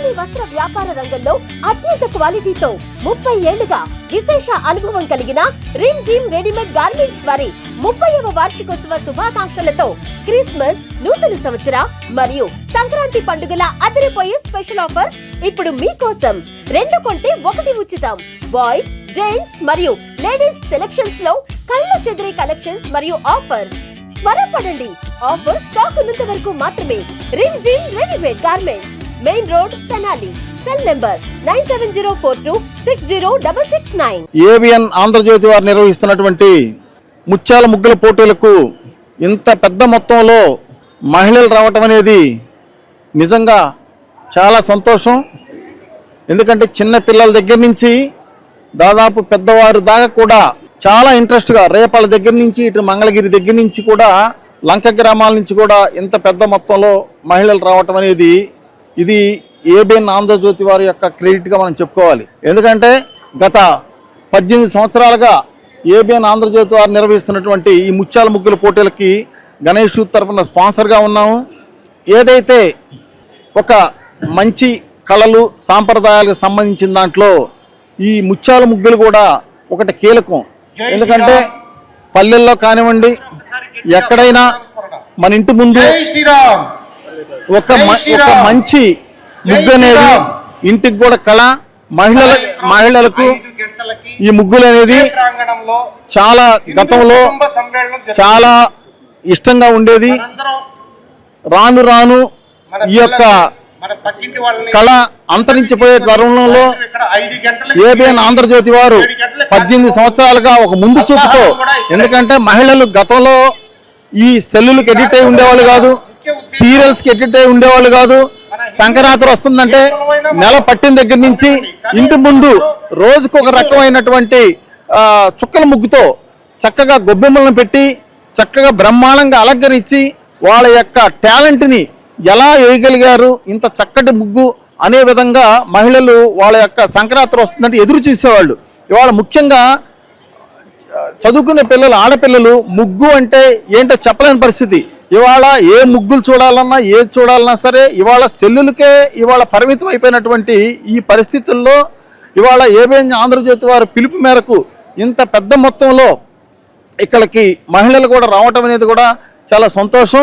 భవానీ వస్త్ర వ్యాపార రంగంలో అత్యంత క్వాలిటీతో 30 ఏళ్లుగా విశేష అనుభవం కలిగిన రిమ్ జిమ్ రెడీమేడ్ గార్మెంట్స్ వారి 30వ వార్షికోత్సవ శుభాకాంక్షలతో క్రిస్మస్, నూతన సంవత్సర మరియు సంక్రాంతి పండుగల అదిరిపోయే స్పెషల్ ఆఫర్స్ ఇప్పుడు మీకోసం. 2 కొంటే 1 ఉచితం. బాయ్స్, జెంట్స్ మరియు లేడీస్ సెలక్షన్స్ లో కళ్ళు చెదిరే కలెక్షన్స్ మరియు ఆఫర్స్. త్వరపడండి, ఆఫర్ స్టాక్ ఉన్నంత వరకు మాత్రమే. Rimjhim readymade garments, main road, Tenali. Cell number 9704260669. ABN Andhrajyothy వారు నిర్వహిస్తున్నటువంటి ముత్యాల ముగ్గుల పోటీలకు ఇంత పెద్ద మొత్తంలో మహిళలు రావటం అనేది నిజంగా చాలా సంతోషం. ఎందుకంటే చిన్న పిల్లల దగ్గర నుంచి దాదాపు పెద్దవారు దాకా కూడా చాలా ఇంట్రెస్ట్గా రేపాల దగ్గర నుంచి ఇటు మంగళగిరి దగ్గర నుంచి కూడా లంక గ్రామాల నుంచి కూడా ఇంత పెద్ద మొత్తంలో మహిళలు రావటం అనేది ఇది ఏబిఎన్ ఆంధ్రజ్యోతి వారి యొక్క క్రెడిట్గా మనం చెప్పుకోవాలి. ఎందుకంటే గత 18 సంవత్సరాలుగా ఏబిఎన్ ఆంధ్రజ్యోతి వారు నిర్వహిస్తున్నటువంటి ఈ ముత్యాల ముగ్గుల పోటీలకి గణేష్ తరఫున స్పాన్సర్గా ఉన్నాము. ఏదైతే ఒక మంచి కళలు సాంప్రదాయాలకు సంబంధించిన దాంట్లో ఈ ముత్యాల ముగ్గులు కూడా ఒకటి కీలకం. ఎందుకంటే పల్లెల్లో కానివ్వండి, ఎక్కడైనా మన ఇంటి ముందు ఒక మంచి ముగ్గు అనేది ఇంటికి కూడా కళ. మహిళలకు ఈ ముగ్గులు అనేది చాలా గతంలో చాలా ఇష్టంగా ఉండేది. రాను రాను ఈ యొక్క కళ అంతరించిపోయే తరుణంలో ఏబిఎన్ ఆంధ్రజ్యోతి వారు 18 సంవత్సరాలుగా ఒక ముందు చూపుతో, ఎందుకంటే మహిళలు గతంలో ఈ సెల్లులకు ఎడిట్ అయి ఉండేవాళ్ళు కాదు, సీరియల్స్కి ఎడిట్ అయి ఉండేవాళ్ళు కాదు. సంక్రాంతి వస్తుందంటే నెల పట్టిన దగ్గర నుంచి ఇంటి ముందు రోజుకు ఒక రకమైనటువంటి చుక్కల ముగ్గుతో చక్కగా గొబ్బెమ్మలను పెట్టి చక్కగా బ్రహ్మాండంగా అలంకరించి వాళ్ళ యొక్క టాలెంట్ని ఎలా వేయగలిగారు ఇంత చక్కటి ముగ్గు అనే విధంగా మహిళలు వాళ్ళ యొక్క సంక్రాంతి వస్తుందంటే ఎదురు చూసేవాళ్ళు. ఇవాళ ముఖ్యంగా చదువుకునే పిల్లలు, ఆడపిల్లలు ముగ్గు అంటే ఏంటో చెప్పలేని పరిస్థితి. ఇవాళ ఏ ముగ్గులు చూడాలన్నా ఏది చూడాలన్నా సరే ఇవాళ సెల్లులకే ఇవాళ పరిమితం అయిపోయినటువంటి ఈ పరిస్థితుల్లో ఇవాళ ఏబిఎన్ ఆంధ్రజ్యోతి వారి పిలుపు మేరకు ఇంత పెద్ద మొత్తంలో ఇక్కడికి మహిళలు కూడా రావటం అనేది కూడా చాలా సంతోషం.